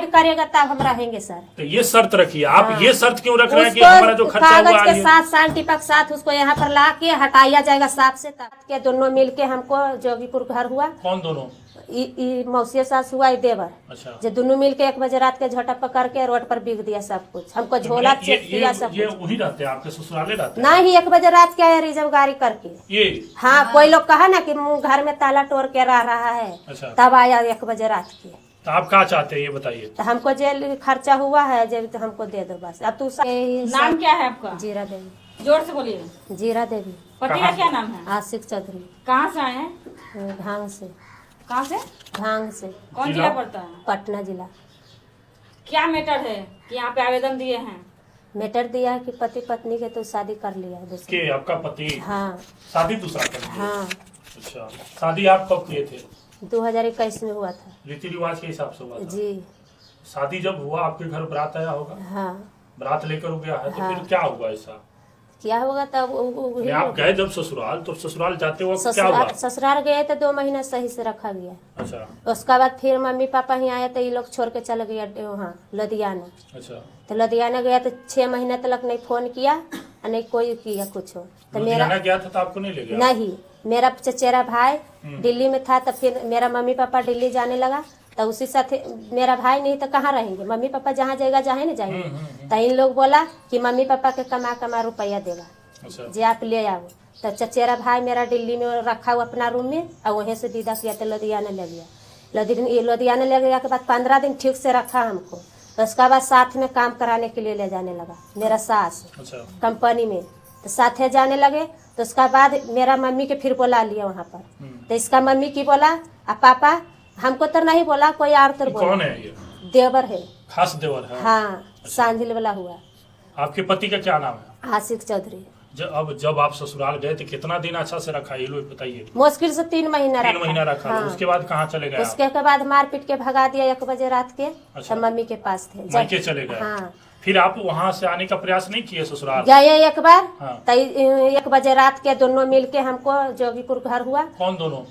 Decide करेगा तब हम रहेंगे सर। तो ये शर्त रखिए आप। हाँ। ये शर्त क्यों रख रहे हैं कि हमारा जो खर्चा हुआ कागज के है साथ शांति के साथ उसको यहाँ पर ला के हटाया जाएगा साथ से के दोनों मिलके हमको जोगीपुर घर हुआ। कौन दोनों? मौसी सास हुआ देवर। अच्छा। जो दोनों मिलके 1 बजे रात के झटक पकड़ के रोड पर बिक दिया सब कुछ। हमको झोला चेक किया सब। ये वही रहते हैं आपके ससुराले रहते हैं? नहीं 1 बजे रात के आया रिजर्व गाड़ी करके ये। हाँ कोई लोग कहा ना कि घर में ताला तोड़ के रह रहा है। अच्छा। तब आया 1 बजे रात के। तो आप क्या चाहते हैं ये बताइए? तो हमको जेल खर्चा हुआ है जेल तो हमको दे दो बस। अब तू नाम क्या है आपका? जीरा देवी। जोर से बोलिए। जीरा देवी। पति का क्या नाम है? आशिक चौधरी। कहाँ से आए हैं? भांग से। कहाँ से? भांग से। कौन जिला पड़ता है? पटना जिला। क्या मैटर है कि यहाँ पे आवेदन दिए हैं? मैटर दिया है कि पति पत्नी के तो शादी कर लिया है दूसरे। के आपका पति? हाँ। शादी दूसरा कर लिया? हाँ। अच्छा। शादी आप कब किए थे? 2021 में हुआ था। रीति रिवाज के हिसाब से हुआ था? जी। शादी जब हुआ आपके घर बारात आया होगा? हाँ। बारात लेकर गया है तो हाँ। फिर क्या हुआ ऐसा? क्या होगा तब आप गए जब ससुराल तो ससुराल जाते वक्त क्या हुआ? ससुराल गए तो 2 महीना सही से रखा गया। अच्छा। उसके बाद फिर मम्मी पापा ही आए तो ये लोग छोड़ के चले गया वहाँ लुधियाना। अच्छा। तो लुधियाना गया तो 6 महीने तक नहीं फोन किया और नहीं कोई किया कुछ। तो मेरा गया था तो आपको नहीं ले गया? नहीं, मेरा चचेरा भाई दिल्ली में था। तो फिर मेरा मम्मी पापा दिल्ली जाने लगा तो उसी साथ मेरा भाई नहीं तो कहाँ रहेंगे। मम्मी पापा जहाँ जाएगा जहाँ नहीं जाएंगे। तो इन लोग बोला कि मम्मी पापा के कमा रुपया देगा। अच्छा। जे आप ले आओ। तो चचेरा भाई मेरा दिल्ली में रखा हुआ अपना रूम में और वहीं से विदा किया तो लुधियाना ले गया। लुधियाना ले गया के बाद 15 दिन ठीक से रखा हमको। तो उसके बाद साथ में काम कराने के लिए ले जाने लगा मेरा सास। अच्छा। कंपनी में तो साथे जाने लगे। तो उसका बाद मेरा मम्मी के फिर बोला लिया वहाँ पर। तो इसका मम्मी की बोला अब पापा हमको तो नहीं बोला कोई और तो बोला। कौन है ये? देवर है। खास देवर है? हाँ। सांझिल वाला हुआ। आपके पति का क्या नाम है? आशिक चौधरी। जब आप ससुराल गए तो कितना दिन अच्छा से रखा ये लोग बताइए? मुश्किल से 3 महीना 3 महीना रखा। हाँ। उसके बाद कहाँ चले गए? उसके बाद मार पीट के भगा दिया 1 बजे रात के। अच्छा। तो मम्मी के पास थे मायके चले गए? हाँ। फिर आप वहाँ से आने का प्रयास नहीं किए ससुराल? गए एक बार। हाँ। तो 1 बजे रात के दोनों मिलके हमको जोगीपुर घर हुआ। कौन दोनों?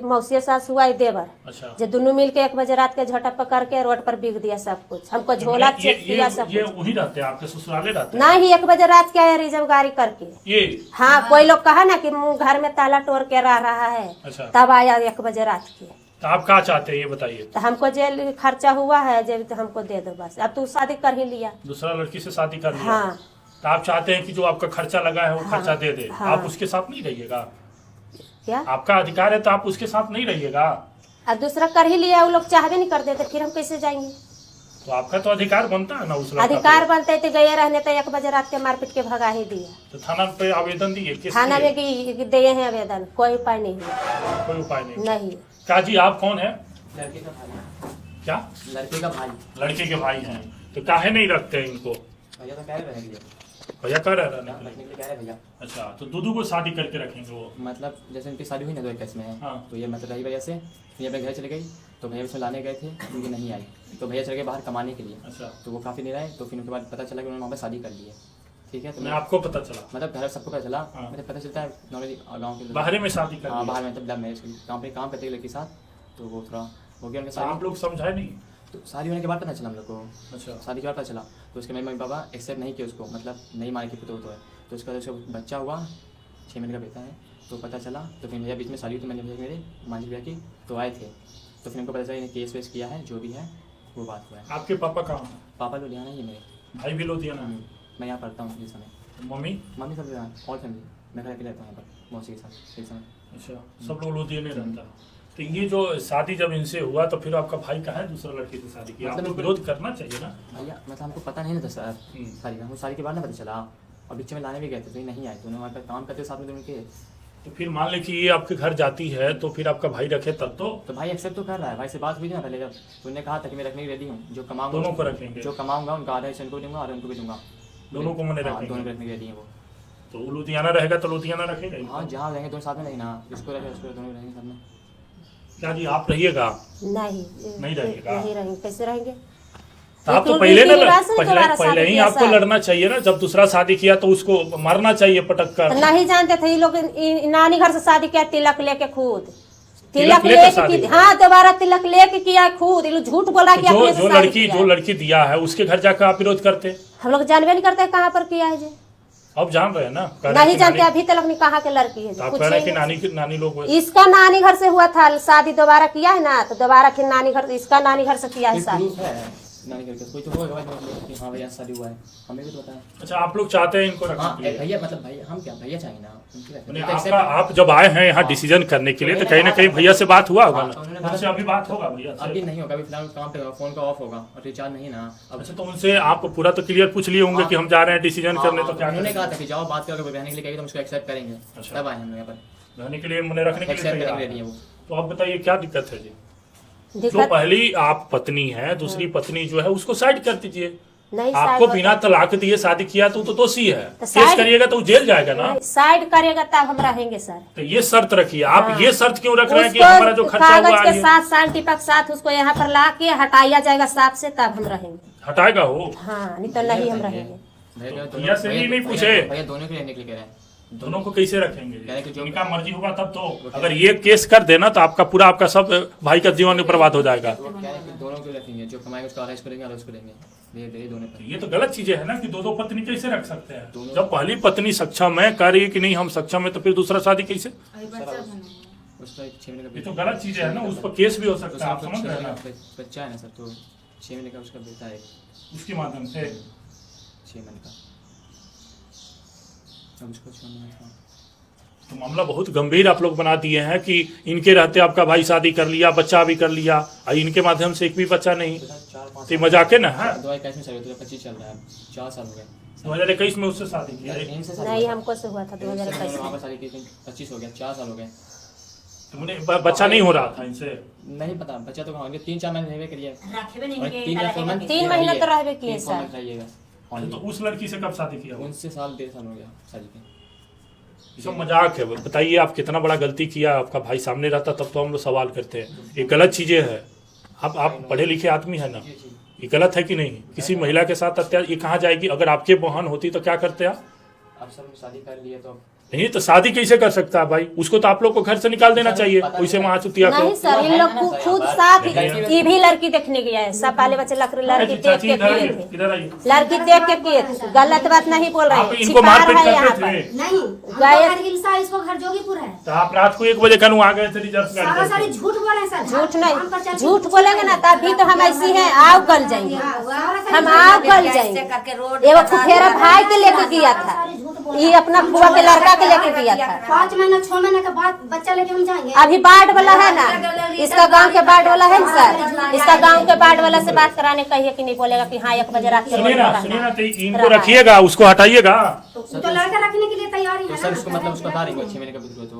मौसी सास हुआ देवर। अच्छा। जो दोनों मिलके 1 बजे रात के झटक पकड़ के रोड पर बिक दिया सब कुछ। हमको झोला चेक किया सब ये कुछ। वही रहते हैं आपके ससुराले रहते हैं? नहीं 1 बजे रात के आया रिजर्व गाड़ी करके। ये। हाँ कोई लोग कहा ना कि घर में ताला तोड़ के रह रहा है। अच्छा। तब आया 1 बजे रात के। तो आप क्या चाहते हैं ये बताइए? तो हमको जेल खर्चा हुआ है जेल तो हमको दे दो बस। अब तू शादी कर ही लिया। दूसरा लड़की से शादी कर लिया? हाँ। तो आप चाहते हैं कि जो आपका खर्चा लगा है वो खर्चा दे दे? हाँ। आप उसके साथ नहीं रहिएगा? क्या आपका अधिकार है तो आप उसके साथ नहीं रहिएगा? अब दूसरा कर ही लिया वो लोग चाहबे नहीं कर देते फिर हम कैसे जाएंगे? तो आपका तो अधिकार बनता है ना उस लड़का पे। अधिकार बनते थे गए रहने तो 1 बजे रात के मारपीट के भगा ही दिया। तो थाना पे आवेदन दिए? किस थाना लिए? में दिए हैं आवेदन कोई उपाय नहीं है। कोई उपाय नहीं? नहीं। क्या जी आप कौन है? लड़के का भाई। क्या? लड़के का भाई। लड़के के भाई हैं तो काहे नहीं रखते हैं इनको? भैया तो कह रहे हैं भैया कह रहे रहने के लिए? रखने के लिए कह रहे हैं भैया। अच्छा। तो दूधू को शादी करके रखेंगे वो? मतलब जैसे उनकी शादी हुई ना 2021 में। हाँ। तो ये मतलब रही वजह से ये अपने घर चले गई। तो भैया उसमें लाने गए थे उनकी नहीं आई। तो भैया चले गए बाहर कमाने के लिए। अच्छा। तो वो काफ़ी नहीं रहे। तो फिर उनके बाद पता चला कि उन्होंने वहाँ पर शादी कर ली है। ठीक है। तो मैं आपको पता चला? मतलब घर सबको पता चला। हाँ। मुझे पता चलता है नॉर्मली गाँव के बाहर में शादी कर हाँ ली? बाहर में मतलब लव मैरिज गाँव पे काम करते लड़के के साथ। तो वो थोड़ा हो गया उनके तो आप साथ। लोग समझाए नहीं? तो शादी होने के बाद पता चला हम लोग को। अच्छा। शादी के बाद पता चला। तो उसके मेरे मम्मी पापा एक्सेप्ट नहीं किया उसको। मतलब नहीं माने कि पुतो तो है। तो उसका उसका बच्चा हुआ 6 महीने का बेटा है। तो पता चला तो फिर भैया बीच में शादी हुई। तो मैंने भैया मेरे मांझी भैया की तो आए थे। तो फिर हमको पता चला इन्हें केस वेस किया है जो भी है वो बात हुआ है। आपके पापा कहाँ हैं? पापा लुधियाना ही मेरे। भाई भी लुधियाना है? मैं यहाँ पढ़ता हूँ इस समय। मम्मी? मम्मी सब यहाँ और फैमिली मैं घर अकेले रहता हूँ यहाँ पर मौसी के साथ इस समय। अच्छा। सब लोग लुधियाने रहता। तो ये जो शादी जब इनसे हुआ तो फिर आपका भाई कहाँ है दूसरा लड़की से शादी की? आपको विरोध करना चाहिए ना भैया। मतलब हमको पता नहीं था सर शादी का। शादी के बाद ना पता चला। और बीच में लाने भी गए थे तो ये नहीं आए। तो उन्होंने वहाँ पर काम करते साथ में उनके। तो फिर मान ले कि ये आपके घर जाती है तो फिर आपका भाई रखे तब तो भाई एक्सेप्ट तो कर रहा है। भाई से बात हुई थी ना पहले जब। तो उन्होंने कहा था कि मैं रखने की रेडी हूँ। जो कमाऊंगा दोनों को रखेंगे? जो कमाऊंगा उनका आधा हिस्सा इनको दूंगा और उनको भी दूंगा। दोनों को मैंने हाँ, रखेंगे? दोनों को रखने की रेडी है वो। तो वो लुधियाना रहेगा तो लुधियाना रखेगा ही? हाँ जहाँ रहेंगे दोनों साथ में नहीं ना। इसको रखे उसको दोनों रहेंगे साथ में। क्या जी आप रहिएगा? नहीं नहीं रहेगा? नहीं रहेंगे कैसे रहेंगे? आप तो एक पहले रीति ना रिवाज से दोबारा पहले शादी ही किया आपको सर। लड़ना चाहिए ना। जब दूसरा शादी किया तो उसको मारना चाहिए पटक कर। तो नहीं जानते थे ये लोग नानी घर से शादी किया तिलक लेके खुद। तिलक लेकर लेके शादी की, हुआ। हाँ दोबारा तिलक लेके किया खुद, ये लोग झूठ बोल रहा है कि तो अपने से शादी किया जो है। लड़की दिया है उसके घर जाकर आप विरोध करते? हम लोग जानबे नहीं करते कहाँ पर किया है जी, अब जान रहे हैं ना, कह रहे हैं नहीं कि जानते नानी- अभी तक नहीं कहाँ के लड़की है तो जी, आप कुछ कह रहे हैं कि नहीं। नानी लोग इसका नानी घर से हुआ था शादी, दोबारा किया है ना तो दोबारा फिर नानी घर, इसका नानी घर से किया है कोई शादी। प्रूफ है नानी घर का? कोई तो होगा भाई कि हाँ भैया शादी हुआ है, हमें भी तो बताया। अच्छा, आप लोग चाहते हैं इनको रखने हाँ के लिए? भैया, मतलब भैया हम क्या भैया चाहिए ना उनकी रहती है। नहीं, तो आपका accept- आप जब आए हैं यहाँ डिसीजन करने के लिए तो कहीं ना कहीं भैया से बात हुआ होगा हाँ, तो उन्होंने ना? बोला- उनसे अभी बात होगा भैया अभी से? नहीं होगा, अभी फिलहाल काम पे होगा, फोन का ऑफ होगा और रिचार्ज नहीं ना अब। अच्छा, तो उनसे आप पूरा तो क्लियर पूछ लिए होंगे कि हम जा रहे हैं डिसीजन करने, तो क्या उन्होंने करें? कहा था कि जाओ बात करो, रहने के लिए कहिए तो हम उसको एक्सेप्ट करेंगे। अच्छा। तब आए हम लोग यहाँ पर रहने के लिए मैंने रखने के लिए एक्सेप्ट तैयार करने के लिए हैं। वो। तो आप बताइए क्या दिक्कत है जी? जो दिक्कत पहली आप पत्नी है, दूसरी पत्नी जो है उसको साइड कर दीजिए। नहीं, आपको साइड बिना तलाक दिए शादी किया तो दोषी है, तो केस साइड- करिएगा तो जेल जाएगा ना। साइड करेगा तब हम रहेंगे सर। तो ये शर्त रखिए आप, हाँ। ये शर्त क्यों रख रहे हैं कि हमारा जो उसको खर्चा हुआ कागज के है साथ साइंटिफिक साथ उसको यहाँ पर ला के हटाया जाएगा साफ से, तब हम रहेंगे। हटाएगा हो? हाँ नहीं तो नहीं हम रहेंगे। भैया से भी नहीं पूछे? भैया दोनों के रहने के लिए कह रहे हैं। दोनों को कैसे रखेंगे? कह रहे कि जो- इनका मर्जी होगा तब तो। अगर ये केस कर देना तो आपका पूरा आपका सब भाई का जीवन बर्बाद हो जाएगा। तो वो कह रहे हैं कि दोनों को रखेंगे, जो कमाएंगे उसको अरेस्ट करेंगे, अरेस्ट करेंगे दे दोनों पर। ये तो गलत चीजें है ना कि दो पत्नी कैसे रख सकते हैं? दोनों- जब पहली पत्नी सक्षम है, कह रही है कि नहीं हम सक्षम है, तो फिर दूसरा शादी कैसे? उसका एक 6 महीने का ये तो गलत चीजें है ना, उस पर केस भी हो सकता है, आप उसका समझ रहे हैं ना? बच्चा है ना सर, तो 6 महीने का उसका बेटा है, उसके माध्यम से 6 महीने का। अब उसको 6 महीने का तो मामला बहुत गंभीर आप लोग बना दिए हैं कि इनके रहते आपका भाई शादी कर लिया, बच्चा भी कर लिया, और इनके माध्यम से एक भी बच्चा नहीं। बेटा 4-5 तो ये मजाक है ना? है 2021 में शादी हुई थी, 25 चल रहा है, 4 साल हो गए। 2021 में उससे शादी की है। इनसे शादी नहीं हुआ। हमको से हुआ था इनसे मैंने 2021 वहाँ में। पर शादी की थी, 25 हो गया, 4 साल हो गए। तुमने बच्चा नहीं हो रहा था इनसे? नहीं पता, बच्चा तो होंगे 3-4 महीने रहने के लिए। और 3 तीन महीने तो रहबे किए सर। तो उस लड़की से कब शादी किया? उनसे साल 1.5 साल हो गया शादी के। ये सब मजाक है। बताइए आप कितना बड़ा गलती किया, आपका भाई सामने रहता तब तो हम लोग सवाल करते हैं। ये गलत चीजें है। आप पढ़े लिखे आदमी है ना, ये गलत है कि नहीं? किसी महिला के साथ अत्याचार ये कहाँ जाएगी? अगर आपके बहन होती तो क्या करते आप? अब सब शादी कर लिए तो नहीं तो शादी कैसे कर सकता है भाई? उसको तो आप लोग को घर से निकाल देना चाहिए, वैसे वहां चुतिया को। नहीं सर, इन लोग खुद साथ ये भी लड़की देखने गया है, सब पाले बच्चे लड़की देख चाची के इधर किए आइए, थे, इधर आइए। लड़की देख के किए थे। गलत बात नहीं बोल रहे आप हैं, इनको छिपा मारपीट रहा है यहाँ करते पर। थे? नहीं गए- हमारा हिलसा इसको घर जोगीपुर है। तो आप रात को 1 बजे कनु आ गए थे रिजर्व सारा गाड़ी सारी करके। झूठ बोल रहे हैं सर। झूठ हम पर नहीं, चल- झूठ बोलेंगे ना तभी तो हम ऐसी हैं, आओ गल जाएंगे, हम आओ गल जाएंगे। एगो फुफेरा भाई के लेके गया था, ये अपना बुआ के लड़का के लेके गया था। 5 महीना 6 महीने के बाद बच्चा लेके हम जाएंगे। अभी बाढ़ वाला है ना, इसका गांव के बाढ़ वाला है ना सर, इसका गांव के बाढ़ वाला से बात कराने कहिए कि नहीं बोलेगा कि हाँ 1 बजे रात के सुनिए रोड ना, पर सुनिए ना, रहना तो है। इनको रखिएगा, उसको हटाइएगा। तो लड़का रखने के लिए तैयार ही तो है सर ना। उसको मतलब उसको बता रही 6 महीने का पुत्र तो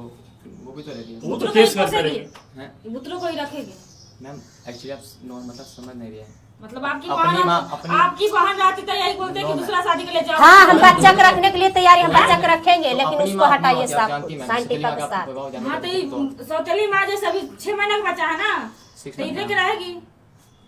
वो भी तो रहती है। वो तो केस कर करेंगे। हैं? बुतरू को ही रखेंगे। मैम एक्चुअली आप मतलब समझ नहीं रहे हैं। मतलब आपकी अपनी बहन, माँ- अपनी- आपकी बहन रहती तो यही बोलते कि दूसरा शादी के लिए जाओ। हाँ हम बच्चा को रखने के लिए तैयार हैं, हम बच्चा को रखेंगे, तो लेकिन अपनी उसको माँ- हटाइए माँ साफ जानती हैं, साइंटिफिक सौतेली माँ के का साथ। प्रभाव जानती हाँ तो हैं, ये सौतेली माँ जैसे अभी 6 महीने का बच्चा है ना, 6 तो इधर के मंथ रहेगी।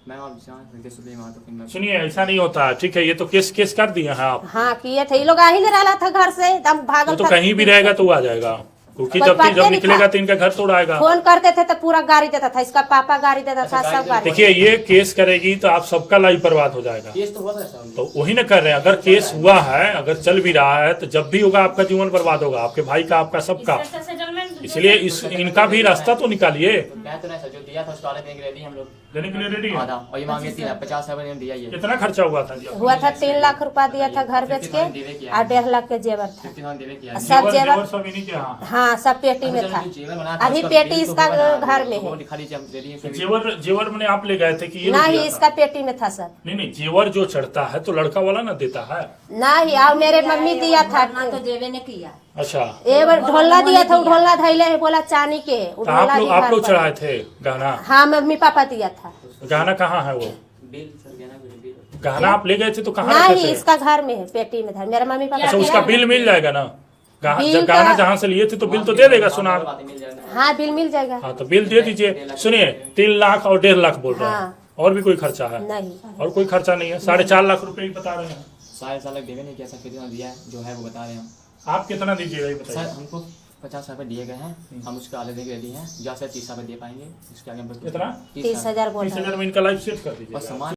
मैम आप जान सकते सुबह माँ तो फिर मैं सुनिए ऐसा नहीं होता है, ठीक है? ये तो केस कर दिए हैं आप। हाँ किए थे, ये लोग आ ही नहीं रहा था घर से, एकदम वो भागल तो था। कहीं भी रहेगा तो वो आ जाएगा, क्योंकि बस जब बातें नहीं निकलेगा था। तो इनका घर तोड़ाएगा। फोन करते थे तो पूरा गाड़ी देता था, इसका पापा गाड़ी देता था, अच्छा, सब गाड़ी। देखिए ये केस करेगी तो आप सबका लाइफ बर्बाद हो जाएगा। केस तो हुआ था सर। तो वही ना कर रहे हैं। अगर केस हुआ है, अगर चल भी रहा है, तो जब भी होगा आपका जीवन बर्बाद होगा, आपके भाई का, आपका सबका। इससे सेटलमेंट इसलिए इनका भी रास्ता तो निकालिए। तो कह तो नहीं सर, जो दिया था उसको आधे देने के लिए रेडी हम लोग देने के लिए रेडी है? आधा, और ये मांगे 50,000 दिया ये कितना खर्चा हुआ था जी? हुआ था 3 लाख रुपया दिया था घर बेच के, और 1.5 लाख के जेवर था। 50,000 देवे किया। सब जेवर सब इन्हीं के यहाँ। हाँ सब पेटी में था। जेवर बना था, अभी उसका पेटी बिल तो इसका हुआ ना, घर में वो है। दिखा दीजिए हम दे दिए तो फिर। जेवर मैंने आप ले गए थे कि ये ना नहीं ही इसका पेटी में था सर, नहीं जेवर जो चढ़ता है तो लड़का वाला ना देता है। ना ही और मेरे मम्मी दिया था। तो देवे ने किया। अच्छा, एक बार ढोलना दिया था, ढोलना धैले है, बोला चांदी के है, तो ढोलना आप दिया लोग था। चढ़ाए थे गहना? हाँ मम्मी पापा दिया था। गहना कहाँ है वो? बिल सर गया ना बिल। गहना आप ले गए थे तो कहाँ ना रखे ही थे? इसका घर में है, पेटी में था, मेरा मम्मी पापा अच्छा दिया उसका ना। बिल मिल जाएगा ना? बिल जब गहना का- जहाँ से लिए थे तो बिल तो दे देगा सुनार। बातें मिल जाएगा। हाँ बिल मिल जाएगा। हाँ तो बिल दे दीजिए। सुनिए 3 लाख और 1.5 लाख बोल रहे हैं, हाँ। और भी कोई खर्चा है? नहीं और कोई खर्चा नहीं है? 4.5 लाख रुपए ही बता रहे हैं। साल देवे नहीं किया सर, कितना दिया है जो है वो बता रहे हैं हम। आप कितना दीजिएगा ये सर बताइए। हमको 50,000 रुपये दिए गए हैं, हम उसके आगे देने रेडी हैं, जहाँ से 30,000 रुपये दे पाएंगे, उसके आगे हम कितना? 30,000 बोल 30,000 रहा है। में इनका लाइफ सेट कर दीजिए और सामान